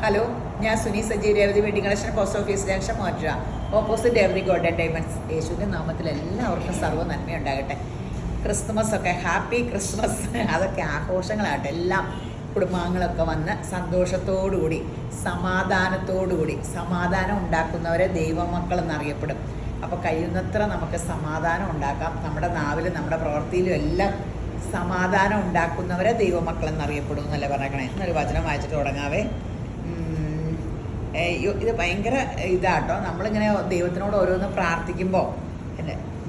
Hello, ഞാൻ Suni Saji, Revathi wedding collection, post office junction, മാറ്റുക. Opposite Revathi golden diamonds. യേശുവിൻ്റെ നാമത്തിൽ എല്ലാവർക്കും സർവ്വ നന്മയുണ്ടാകട്ടെ. ക്രിസ്മസ് ഒക്കെ, ഹാപ്പി ക്രിസ്മസ്, അതൊക്കെ ആഘോഷങ്ങളാകട്ടെ. എല്ലാം കുടുംബാംഗങ്ങളൊക്കെ വന്ന് സന്തോഷത്തോടുകൂടി സമാധാനത്തോടുകൂടി, സമാധാനം ഉണ്ടാക്കുന്നവരെ ദൈവമക്കൾ എന്നറിയപ്പെടും. അപ്പോൾ കഴിയുന്നത്ര നമുക്ക് സമാധാനം ഉണ്ടാക്കാം. നമ്മുടെ നാവിലും നമ്മുടെ പ്രവൃത്തിയിലും എല്ലാം സമാധാനം ഉണ്ടാക്കുന്നവരെ ദൈവമക്കൾ എന്നറിയപ്പെടും എന്നല്ലേ പറഞ്ഞേക്കണേ. എന്നൊരു വചനം വായിച്ചിട്ട് തുടങ്ങാവേ. ഇത് ഭയങ്കര ഇതാട്ടോ. നമ്മളിങ്ങനെ ദൈവത്തിനോട് ഓരോന്ന് പ്രാർത്ഥിക്കുമ്പോൾ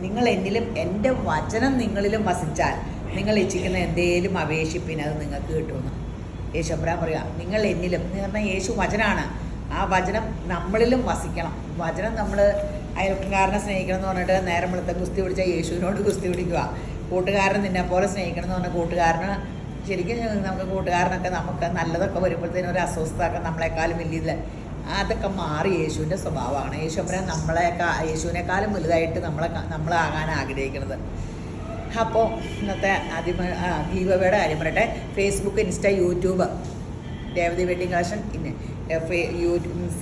നിങ്ങൾ എന്നിലും എൻ്റെ വചനം നിങ്ങളിലും വസിച്ചാൽ നിങ്ങൾ ഇച്ഛിക്കുന്ന എന്തേലും അപേക്ഷിപ്പിന് അത് നിങ്ങൾക്ക് കിട്ടുമെന്ന് യേശുബ്രാൻ പറയുക. നിങ്ങൾ എന്നിലും എന്ന് പറഞ്ഞാൽ യേശു വചനമാണ്. ആ വചനം നമ്മളിലും വസിക്കണം. വചനം നമ്മൾ അയൽക്കാരനെ സ്നേഹിക്കണം എന്ന് പറഞ്ഞിട്ട് നേരം വെളുത്ത ഗുസ്തി പിടിച്ചാൽ യേശുവിനോട് ഗുസ്തി പിടിക്കുക. കൂട്ടുകാരൻ നിന്നെപ്പോലെ സ്നേഹിക്കണം എന്ന് പറഞ്ഞാൽ കൂട്ടുകാരന് ശരിക്കും നമുക്ക് കൂട്ടുകാരനൊക്കെ നമുക്ക് നല്ലതൊക്കെ വരുമ്പോഴത്തേനും ഒരു അസ്വസ്ഥതൊക്കെ നമ്മളെക്കാളും വലിയതില്ല. അതൊക്കെ മാറി യേശുവിൻ്റെ സ്വഭാവമാണ്. യേശുബ്രാൻ യേശുവിനേക്കാളും വലുതായിട്ട് നമ്മളാകാൻ ആഗ്രഹിക്കുന്നത്. അപ്പോൾ ഇന്നത്തെ ഗീവവേയുടെ കാര്യം പറയട്ടെ. Facebook, insta, YouTube, Revathi wedding collection.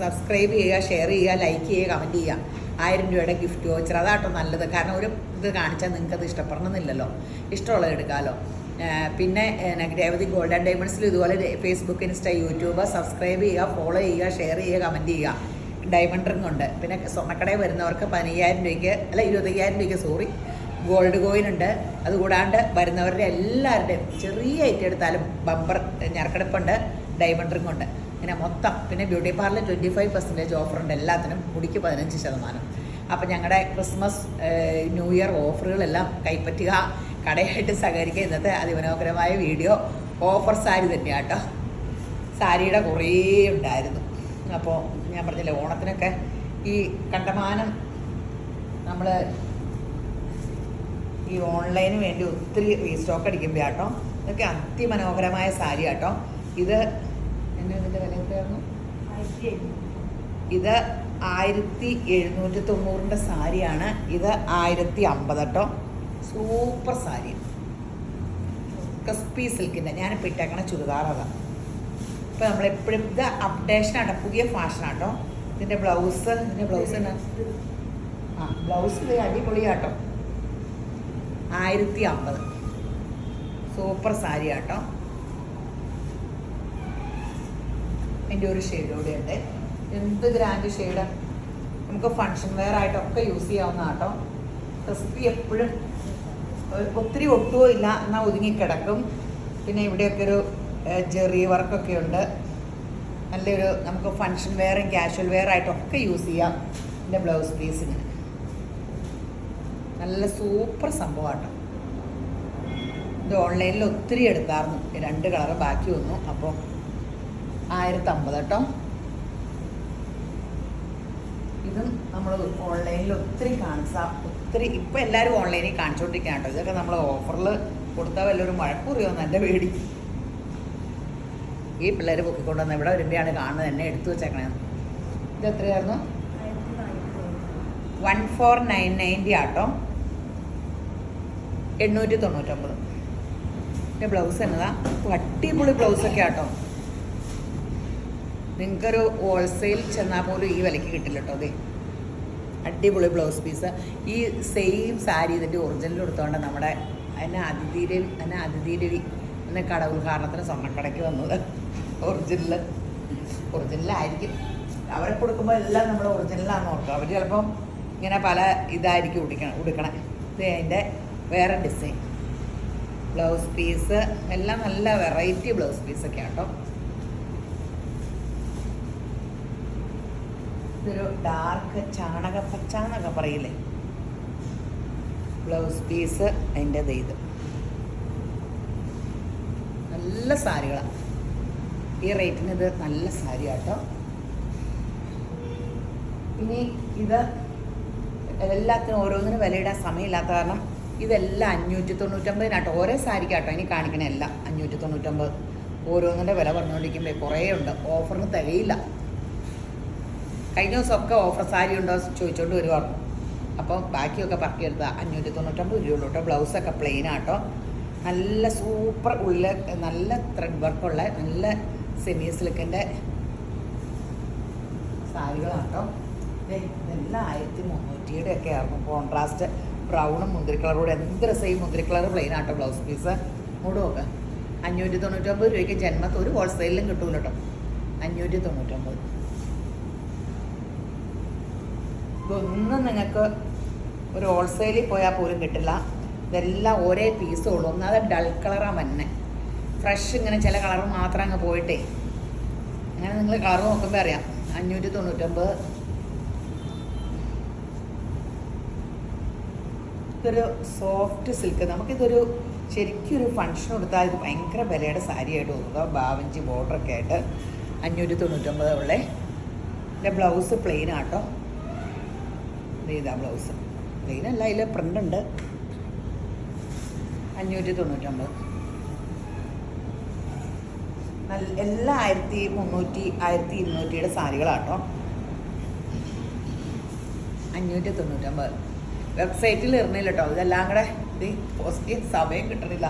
Subscribe ചെയ്യുക, ഷെയർ ചെയ്യുക, ലൈക്ക് ചെയ്യുക, കമൻറ്റ് ചെയ്യുക. 1000 രൂപയുടെ ഗിഫ്റ്റ് വോച്ചർ, അതാട്ടോ നല്ലത്. കാരണം ഒരു ഇത് കാണിച്ചാൽ നിങ്ങൾക്കത് ഇഷ്ടപ്പെടണമെന്നില്ലല്ലോ, ഇഷ്ടമുള്ളത് എടുക്കാമല്ലോ. പിന്നെ രേവതി ഗോൾഡൻ ഡയമണ്ട്സിൽ ഇതുപോലെ ഫേസ്ബുക്ക്, ഇൻസ്റ്റ, യൂട്യൂബ് സബ്സ്ക്രൈബ് ചെയ്യുക, ഫോളോ ചെയ്യുക, ഷെയർ ചെയ്യുക, കമൻറ്റ് ചെയ്യുക. ഡയമണ്ട് റിംഗ് ഉണ്ട്. പിന്നെ സ്വർണ്ണക്കടയിൽ വരുന്നവർക്ക് 15,000 രൂപയ്ക്ക് 25,000 രൂപയ്ക്ക് ഗോൾഡ് കോയിൻ ഉണ്ട്. അതുകൂടാണ്ട് വരുന്നവരുടെ എല്ലാവരുടെയും ചെറിയ ഐറ്റം എടുത്താലും ബമ്പർ ഞെരക്കെടുപ്പുണ്ട്, ഡയമണ്ട് റിംഗ് ഉണ്ട്. പിന്നെ മൊത്തം പിന്നെ ബ്യൂട്ടി പാർലർ 25% ഓഫറുണ്ട്. എല്ലാത്തിനും മുടിക്ക് 15%. അപ്പം ഞങ്ങളുടെ ക്രിസ്മസ് ന്യൂ ഇയർ ഓഫറുകളെല്ലാം കൈപ്പറ്റുക, കടയായിട്ട് സഹകരിക്കുക. ഇന്നത്തെ അതിമനോഹരമായ വീഡിയോ ഓഫർ സാരി തന്നെയാണ് കേട്ടോ. സാരിയുടെ കുറേ ഉണ്ടായിരുന്നു. അപ്പോൾ ഞാൻ പറഞ്ഞില്ലേ, ഓണത്തിനൊക്കെ ഈ കണ്ടമാനം നമ്മൾ ഈ ഓൺലൈന് വേണ്ടി ഒത്തിരി റീസ്റ്റോക്ക് അടിക്കുമ്പോൾ കേട്ടോ. ഇതൊക്കെ അതിമനോഹരമായ സാരി കേട്ടോ. ഇത് എൻ്റെ ഇതിൻ്റെ വില എത്രയായിരുന്നു? ഇത് 1790 സാരിയാണ്. ഇത് 1050 കേട്ടോ. സൂപ്പർ സാരി, ക്രിസ്പി സിൽക്കിൻ്റെ. ഞാനിപ്പോൾ ഇട്ടേക്കണ ചുരിദാർ അതാണ്. ഇപ്പോൾ നമ്മളെപ്പോഴും ഇത് അപ്ഡേഷനാട്ടോ, പുതിയ ഫാഷനാട്ടോ. ഇതിൻ്റെ ബ്ലൗസ് തന്നെ ബ്ലൗസ് ഇത് അടിപൊളിയാട്ടോ. 1050 സൂപ്പർ സാരി ആട്ടോ. അതിൻ്റെ ഒരു ഷെയ്ഡ് കൂടെ ഉണ്ട്. എന്ത് ഗ്രാൻഡ് ഷെയ്ഡ്, നമുക്ക് ഫങ്ഷൻ വെയർ ആയിട്ടൊക്കെ യൂസ് ചെയ്യാവുന്ന ആട്ടോ. ക്രിസ്പി എപ്പോഴും ഒത്തിരി ഒട്ടുമോ ഇല്ല, എന്നാൽ ഒതുങ്ങിക്കിടക്കും. പിന്നെ ഇവിടെയൊക്കെ ഒരു ജെറി വർക്കൊക്കെ ഉണ്ട്. നല്ലൊരു നമുക്ക് ഫങ്ഷൻ വെയറും കാഷ്വൽ വെയർ ആയിട്ടൊക്കെ യൂസ് ചെയ്യാം. എൻ്റെ ബ്ലൗസ് പീസിന് നല്ല സൂപ്പർ സംഭവമാട്ടോ. ഇത് ഓൺലൈനിൽ ഒത്തിരി എടുത്തായിരുന്നു. 2 കളറ് ബാക്കി വന്നു. അപ്പോൾ 1050 കേട്ടോ. ഇതും നമ്മൾ ഓൺലൈനിൽ ഒത്തിരി ഒത്തിരി ഇപ്പം എല്ലാവരും ഓൺലൈനിൽ കാണിച്ചുകൊണ്ടിരിക്കുകയാണ് കേട്ടോ. ഇതൊക്കെ നമ്മൾ ഓഫറിൽ കൊടുത്താൽ വല്ലൊരു മഴക്കുറിയോന്ന് എൻ്റെ പേടി. ഈ പിള്ളേർ പൊക്കിക്കൊണ്ടുവന്ന് ഇവിടെ വരുമ്പോഴാണ് കാണുന്നത്. എന്നെ എടുത്തു വെച്ചേക്കണേ. ഇത് എത്രയായിരുന്നു? 14,990 ആട്ടോ. 899. എൻ്റെ ബ്ലൗസ് എന്നതാ അടിപൊളി ബ്ലൗസൊക്കെ ആട്ടോ. നിങ്ങൾക്കൊരു ഹോൾസെയിൽ ചെന്നാൽ പോലും ഈ വിലയ്ക്ക് കിട്ടില്ല കേട്ടോ. അതെ, അടിപൊളി ബ്ലൗസ് പീസ്. ഈ സെയിം സാരി ഇതിൻ്റെ ഒറിജിനൽ എടുത്തോണ്ട് നമ്മുടെ അതിഥി രവി എന്ന കട ഉദ്ഘാടനത്തിന് സ്വർണ്ണക്കടയ്ക്ക് വന്നത്. ഒറിജിനലായിരിക്കും. അവരെ കൊടുക്കുമ്പോൾ എല്ലാം നമ്മൾ ഒറിജിനലാണെന്ന് ഓർക്കുക. അവർ ചിലപ്പം ഇങ്ങനെ പല ഇതായിരിക്കും ഉടുക്കണേ. ഇത് അതിൻ്റെ വേറെ ഡിസൈൻ ബ്ലൗസ് പീസ് എല്ലാം നല്ല വെറൈറ്റി ബ്ലൗസ് പീസൊക്കെ ആട്ടോ. ഇതൊരു ഡാർക്ക് ചാണകപ്പച്ച എന്നൊക്കെ പറയില്ലേ ബ്ലൗസ് പീസ്. അതിൻ്റെ ഇത് നല്ല സാരികളാണ്. ഈ റേറ്റിന് ഇത് നല്ല സാരി ആട്ടോ. ഇനി ഇത് എല്ലാത്തിനും ഓരോന്നിനും വിലയിടാൻ സമയമില്ലാത്ത കാരണം ഇതെല്ലാം 599 ഓരോ സാരിക്കാട്ടോ ഇനി കാണിക്കണ. എല്ലാം 599. ഓരോന്നിൻ്റെ വില പറഞ്ഞുകൊണ്ടിരിക്കുമ്പോൾ കുറേ ഉണ്ട്. ഓഫറിന് തികയില്ല. കഴിഞ്ഞ ദിവസമൊക്കെ ഓഫർ സാരി ഉണ്ടോ ചോദിച്ചുകൊണ്ട് വരുവായിരുന്നു. അപ്പോൾ ബാക്കിയൊക്കെ പറക്കിയെടുത്താൽ 599 രൂപയുള്ളൂ കേട്ടോ. ബ്ലൗസൊക്കെ പ്ലെയിൻ ആട്ടോ. നല്ല സൂപ്പർ ഉള്ളിൽ നല്ല ത്രെഡ് വർക്കുള്ള നല്ല സെമി സിൽക്കിൻ്റെ സാരികളാണ് കേട്ടോ. ഇതെല്ലാം 1300 ഒക്കെ ആയിരുന്നു. കോൺട്രാസ്റ്റ് ബ്രൗണും മുന്തിരി കളറോട് എന്ത് രസം. ഈ മുന്തിരി കളർ പ്ലെയിൻ ആട്ടോ ബ്ലൗസ് പീസ്. ഇങ്ങോട്ട് നോക്കാം. 599 രൂപയ്ക്ക് ജന്മത്ത് ഒരു ഹോൾസെയിലും കിട്ടൂല കേട്ടോ. 599. ഇതൊന്നും നിങ്ങൾക്ക് ഒരു ഹോൾസെയിലിൽ പോയാൽ പോലും കിട്ടില്ല. ഇതെല്ലാം ഒരേ പീസേ ഉള്ളൂ. ഒന്നാമത് ഡൾ കളറാണ് തന്നെ. ഫ്രഷ് ഇങ്ങനെ ചില കളർ മാത്രം അങ്ങ് പോയിട്ടേ. അങ്ങനെ നിങ്ങൾ കളർ നോക്കുമ്പോൾ അറിയാം. 599. ഇതൊരു സോഫ്റ്റ് സിൽക്ക്. നമുക്കിതൊരു ശരിക്കും ഒരു ഫങ്ഷൻ കൊടുത്താൽ ഇത് ഭയങ്കര വിലയുടെ സാരിയായിട്ട് തോന്നുക. ബാവഞ്ചി ബോർഡറൊക്കെ ആയിട്ട് 599 ഉള്ളേ. ഇതിൻ്റെ ബ്ലൗസ് പ്ലെയിൻ ആട്ടോ. ഇതാ ബ്ലൗസ് പ്ലെയിൻ അല്ല, അതിൽ പ്രിൻ്റ് ഉണ്ട്. 599. എല്ലാ 1300 1200 സാരികളാട്ടോ. 599. വെബ്സൈറ്റിൽ ഇറങ്ങില്ല കേട്ടോ. ഇതെല്ലാം കൂടെ ഇത് പോസ്റ്റ് ചെയ്യാൻ സമയം കിട്ടണില്ല.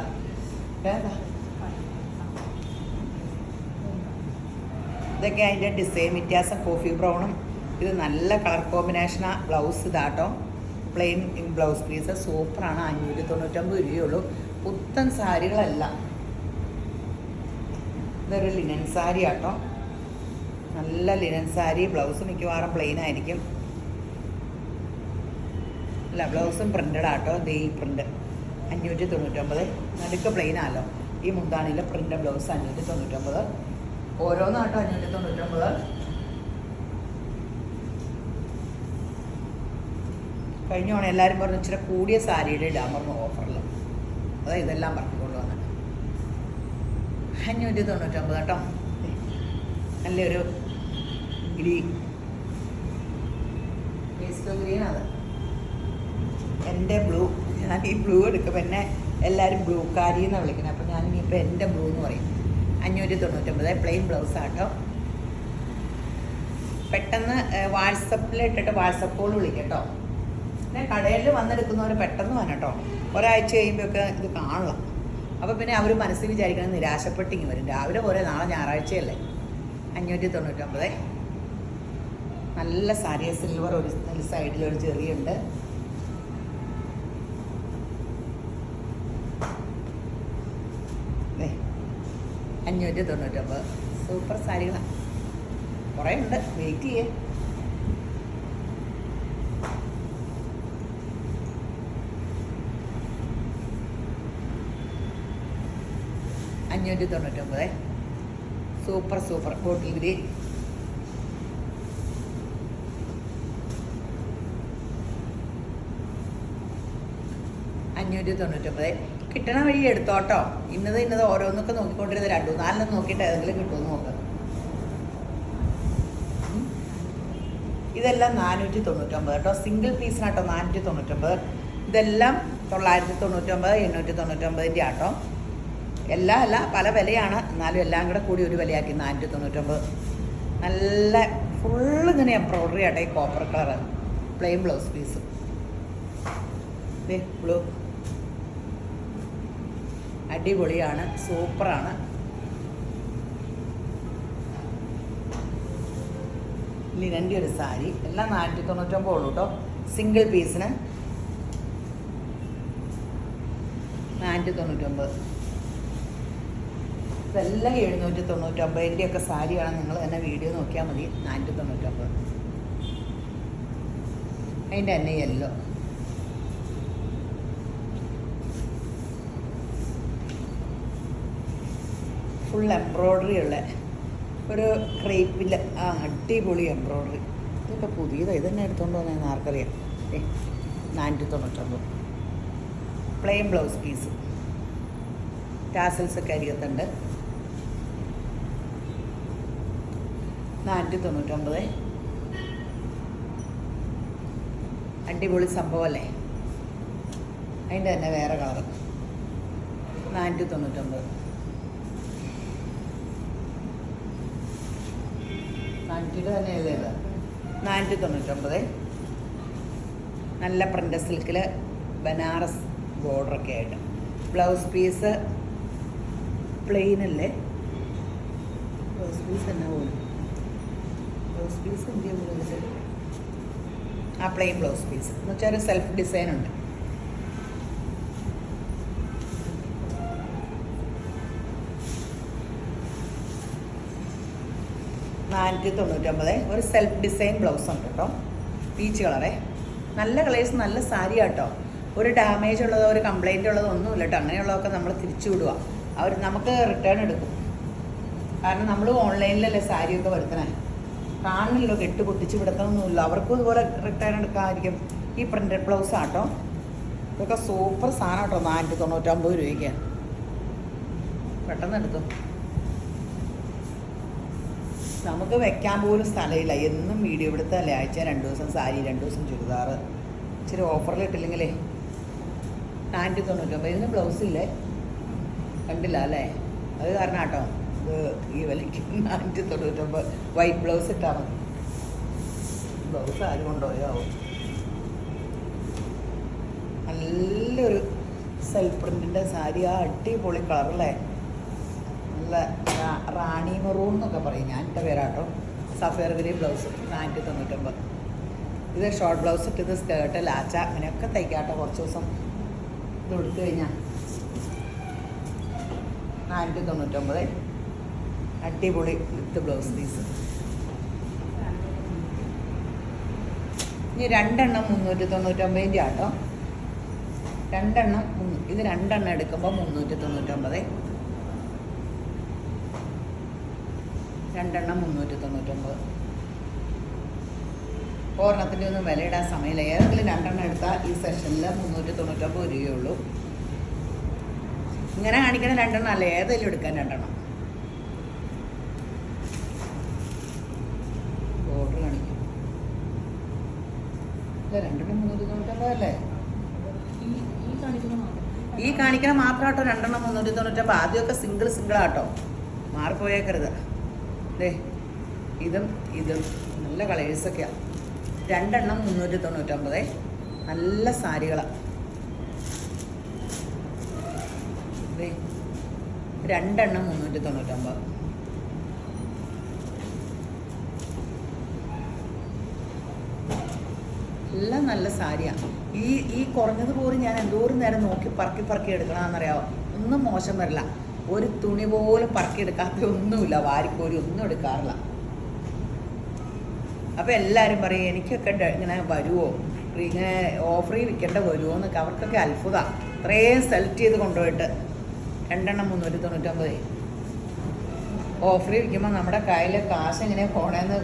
ഇതൊക്കെ അതിൻ്റെ ഡിസൈൻ വ്യത്യാസം. കോഫി ബ്രൗണും ഇത് നല്ല കളർ കോമ്പിനേഷനാണ്. ബ്ലൗസ് ഇതാട്ടോ. പ്ലെയിൻ ബ്ലൗസ് പീസ് സൂപ്പറാണ്. 599 രൂപയുള്ളൂ. പുത്തൻ സാരികളല്ല. ഇതൊരു ലിനൻ സാരി ആട്ടോ. നല്ല ലിനൻ സാരി. ബ്ലൗസ് മിക്കവാറും പ്ലെയിൻ ആയിരിക്കും. അല്ല, ബ്ലൗസും പ്രിൻ്റഡ് ആട്ടോ. ദേ ഈ പ്രിൻ്റ് 599. നടുക്ക് പ്ലെയിൻ ആണല്ലോ. ഈ മുന്താണിയിലെ പ്രിൻ്റ് ബ്ലൗസ് 599. ഓരോന്നാട്ടോ 599. കഴിഞ്ഞ തവണ എല്ലാവരും പറഞ്ഞു ഇച്ചിരി കൂടിയ സാരിയുടെ ഇടാൻ പറഞ്ഞു ഓഫറിൽ. അതാ ഇതെല്ലാം പറഞ്ഞുകൊണ്ട് വന്നത്. 599 കേട്ടോ. നല്ലൊരു ഗ്രീൻ, പേസ്റ്റൽ ഗ്രീൻ. അത് എൻ്റെ ബ്ലൂ. ഞാൻ ഈ ബ്ലൂ എടുക്കും. എന്നെ എല്ലാവരും ബ്ലൂക്കാരി എന്നാണ് വിളിക്കുന്നത്. അപ്പോൾ ഞാൻ ഇനിയിപ്പോൾ എൻ്റെ ബ്ലൂ എന്ന് പറയും. 599. പ്ലെയിൻ ബ്ലൗസ് ആട്ടോ. പെട്ടെന്ന് വാട്സപ്പിൽ ഇട്ടിട്ട് വാട്സപ്പ് കോൾ വിളിക്കാം കേട്ടോ. പിന്നെ കടയിൽ വന്നെടുക്കുന്നവർ പെട്ടെന്ന് വരണം കേട്ടോ. ഒരാഴ്ച കഴിയുമ്പോഴൊക്കെ ഇത് കാണണം. അപ്പോൾ പിന്നെ അവർ മനസ്സിൽ വിചാരിക്കണം നിരാശപ്പെട്ടിങ്ങി വരും. രാവിലെ പോലെ നാളെ ഞായറാഴ്ചയല്ലേ. 599. നല്ല സാരി. സിൽവർ ഒരു സൈഡിലൊരു ചെറിയുണ്ട്. അതെ 599. സൂപ്പർ സാരികളാണ്. കുറേ ഉണ്ട്. വെയിറ്റ് ചെയ്യേ. $599. Super super bottle green. $599. കിട്ടണ വഴി എടുത്തോട്ടോ. ഇന്നത് ഓരോന്നൊക്കെ നോക്കിക്കൊണ്ടിരുന്നത് 2-4 നോക്കിയിട്ട് ഏതെങ്കിലും കിട്ടുമെന്ന് നോക്കാം. ഇതെല്ലാം 499 കേട്ടോ. സിംഗിൾ പീസിനാട്ടോ 499. ഇതെല്ലാം 999 899 ആട്ടോ. എല്ലാം അല്ല, പല വിലയാണ്. എന്നാലും എല്ലാം കൂടെ കൂടി ഒരു വിലയാക്കി 499. നല്ല ഫുള്ള് ഇങ്ങനെ എംബ്രോയ്ഡറി ആട്ടെ. ഈ copper colour plain blouse piece. Blue അടിപൊളിയാണ്. സൂപ്പറാണ്. ലിനൻ്റെ ഒരു സാരി. എല്ലാം 499 ഉള്ളൂ കേട്ടോ. സിംഗിൾ പീസിന് 499. ഇതെല്ലാം 799 ഒക്കെ സാരിയാണ്. നിങ്ങൾ തന്നെ വീഡിയോ നോക്കിയാൽ മതി. 499. അതിൻ്റെ തന്നെ യെല്ലോ. ഫുൾ എംബ്രോയ്ഡറി ഉള്ള ഒരു ക്രേപ്പിൽ അടിപൊളി എംബ്രോയ്ഡറി. ഇതൊക്കെ പുതിയതാണ്. ഇതന്നെ എടുത്തുകൊണ്ട് വന്നതെന്ന് ആർക്കറിയാം. 499. Plain blouse piece. ടാസൽസ് ഒക്കെ അരികത്തുണ്ട്. 499. അടിപൊളി സംഭവമല്ലേ. അതിൻ്റെ തന്നെ വേറെ കളർ. 499. 400 തന്നെ ഏതേത്. 499. നല്ല പ്രിൻ്റ് സിൽക്കിൽ ബനാറസ് ബോർഡറൊക്കെ ആയിട്ട്. ബ്ലൗസ് പീസ് പ്ലെയിൻ അല്ലേ. ബ്ലൗസ് പീസ് തന്നെ പോലും. ബ്ലൗസ് പീസ് എന്ത് ചെയ്യുന്നത്? ആ പ്ലെയിൻ ബ്ലൗസ് പീസ് എന്ന് വെച്ചാൽ ഒരു സെൽഫ് ഡിസൈൻ ഉണ്ട്. $499 ഒരു സെൽഫ് ഡിസൈൻ ബ്ലൗസ് ഉണ്ട് കേട്ടോ. പീച്ച് കളറേ, നല്ല കളേഴ്സ്, നല്ല സാരി കേട്ടോ. ഒരു ഡാമേജ് ഉള്ളതോ ഒരു കംപ്ലൈൻറ്റ് ഉള്ളതോ ഒന്നുമില്ല കേട്ടോ. അങ്ങനെയുള്ളതൊക്കെ നമ്മൾ തിരിച്ചു വിടുക. നമുക്ക് റിട്ടേൺ എടുക്കും. കാരണം നമ്മൾ ഓൺലൈനിലല്ലേ സാരിയൊക്കെ വരുത്തണേ, കാണണല്ലോ, കെട്ട് പൊട്ടിച്ച് വിടത്തൊന്നുമില്ല. അവർക്കും ഇതുപോലെ റിട്ടേൺ എടുക്കാമായിരിക്കും. ഈ പ്രിൻറ്റഡ് ബ്ലൗസ് ആട്ടോ. ഇതൊക്കെ സൂപ്പർ സാധനം കേട്ടോ. $499 പെട്ടെന്ന് എടുത്തു. നമുക്ക് വെക്കാൻ പോലും സ്ഥലമില്ല. എന്നും വീഡിയോ എടുത്തല്ലേ, ആഴ്ച 2 ദിവസം സാരി, 2 ദിവസം ചുരിദാർ. ഇച്ചിരി ഓഫറിൽ ഇട്ടില്ലെങ്കിലേ. $499. ഇതിന് ബ്ലൗസില്ലേ, കണ്ടില്ല അല്ലേ? അത് കാരണം കേട്ടോ ഇത് ഈ വിലയ്ക്ക് $499. വൈറ്റ് ബ്ലൗസ് ഇട്ടാൽ മതി. ബ്ലൗസ് ആരും കൊണ്ടുപോയാവും. നല്ലൊരു സെൽഫ് പ്രിൻറ്റിൻ്റെ സാരി. ആ അടിപൊളി കളറല്ലേ, നല്ല റാണി മെറൂൺ എന്നൊക്കെ പറയും. ഞാൻ എൻ്റെ പേരാട്ടോ. സഫയർ ഗ്രീ ബ്ലൗസ് $499. ഇത് ഷോർട്ട് ബ്ലൗസ് ഇട്ട് ഇത് സ്കേർട്ട്, ലാച്ച, അങ്ങനെയൊക്കെ തയ്ക്കാട്ടോ. കുറച്ച് ദിവസം ഇത് എടുത്തു കഴിഞ്ഞാൽ $499. അടിപൊളി വിത്ത് ബ്ലൗസ് പീസ്. ഇനി 2 എണ്ണം $399 ആട്ടോ. 2 എണ്ണം ഇത് 2 എണ്ണം എടുക്കുമ്പോൾ $399. 2 എണ്ണം $399. ഒരെണ്ണത്തിൻ്റെ ഒന്നും വിലയിടാൻ സമയമില്ല. ഏതെങ്കിലും 2 എണ്ണം എടുത്താൽ ഈ സെഷനിൽ $399 ഉള്ളൂ. ഇങ്ങനെ കാണിക്കണ 2 എണ്ണം അല്ല, ഏതെങ്കിലും എടുക്കാൻ 2 എണ്ണം. ഓർഡർ കാണിക്കും. അല്ല, 2 എണ്ണം $399 അല്ലേ? ഈ കാണിക്കണ മാത്രം കേട്ടോ 2 എണ്ണം $399. ആദ്യമൊക്കെ സിംഗിൾ ആട്ടോ, മാറിപ്പോയേക്കരുത്. അല്ലേ, ഇതും നല്ല കളേഴ്സൊക്കെയാണ്. 2 എണ്ണം $399. നല്ല സാരികളാണ്. 2 എണ്ണം $399. എല്ലാം നല്ല സാരിയാണ്. ഈ കുറഞ്ഞത് പോലും ഞാൻ എന്തോരം നേരം നോക്കി പറക്കി എടുക്കണമെന്നറിയാമോ. ഒന്നും മോശം വരില്ല. ഒരു തുണി പോലും പറക്കിയെടുക്കാത്ത ഒന്നുമില്ല. വാരിക്കോരി ഒന്നും എടുക്കാറില്ല. അപ്പോൾ എല്ലാവരും പറയും എനിക്കൊക്കെ ഇങ്ങനെ വരുമോ, ഇങ്ങനെ ഓഫറിൽ വിൽക്കേണ്ട വരുമോ എന്നൊക്കെ. അവർക്കൊക്കെ അത്ഭുതമാണ്. ഇത്രയും സെലക്ട് ചെയ്ത് കൊണ്ടുപോയിട്ട് 2 എണ്ണം $399. ഓഫറിൽ വിൽക്കുമ്പോൾ നമ്മുടെ കയ്യിൽ കാശ് എങ്ങനെയാണ് പോണേന്ന്.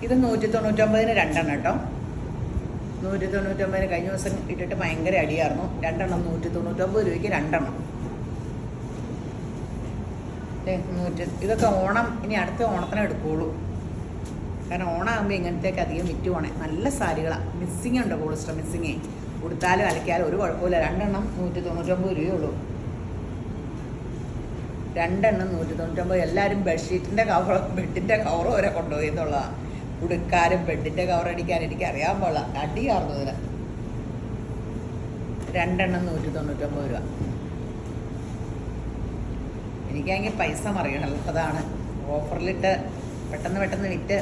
ഇത് $199 2 എണ്ണം കേട്ടോ. 199 കഴിഞ്ഞ ദിവസം ഇട്ടിട്ട് ഭയങ്കര അടിയായിരുന്നു. 2 എണ്ണം $199 2 എണ്ണം. ഇതൊക്കെ ഓണം, ഇനി അടുത്ത ഓണത്തിനെ എടുക്കുകയുള്ളൂ. കാരണം ഓണമാകുമ്പോൾ ഇങ്ങനത്തേക്ക് അധികം വിറ്റ് പോണേ. നല്ല സാരികളാണ്. മിസ്സിങ് ഉണ്ട്, പോളിസ്റ്റർ മിസ്സിങ്. ഉടുത്താലും അലക്കിയാലും ഒരു കുഴപ്പമില്ല. 2 എണ്ണം $199 ഉള്ളൂ. 2 എണ്ണം $199. എല്ലാവരും ബെഡിൻ്റെ കവർ വരെ കൊണ്ടുപോയി എന്നുള്ളതാണ്. ഉടുക്കാനും ബെഡിൻ്റെ കവർ അടിക്കാൻ എനിക്ക് അറിയാൻ പാടില്ല. അടിയാർന്നു ഇതിന്. 2 എണ്ണം $199. എനിക്കാണെങ്കിൽ പൈസ മറിയണല്ലോ, അതാണ്. ഓഫറിലിട്ട് പെട്ടെന്ന് വിറ്റ്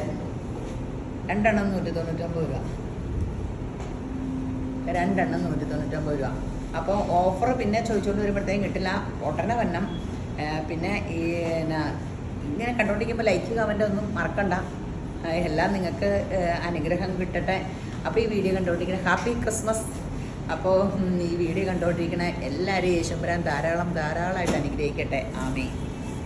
2 എണ്ണം $199. 2 എണ്ണം $199. അപ്പോൾ ഓഫർ പിന്നെ ചോദിച്ചുകൊണ്ട് വരുമ്പോഴത്തേക്കും കിട്ടില്ല. ഉടനെ വന്നം. പിന്നെ ഇങ്ങനെ കണ്ടുകൊണ്ടിരിക്കുമ്പോൾ ലൈക്ക് കമൻ്റ് ഒന്നും മറക്കണ്ട. എല്ലാം നിങ്ങൾക്ക് അനുഗ്രഹം കിട്ടട്ടെ. അപ്പോൾ ഈ വീഡിയോ കണ്ടുകൊണ്ടിരിക്കുന്ന ഹാപ്പി ക്രിസ്മസ്. അപ്പോൾ ഈ വീഡിയോ കണ്ടുകൊണ്ടിരിക്കുന്ന എല്ലാവരെയും യേശുമ്പുരാൻ ധാരാളമായിട്ട് അനുഗ്രഹിക്കട്ടെ. ആമേൻ.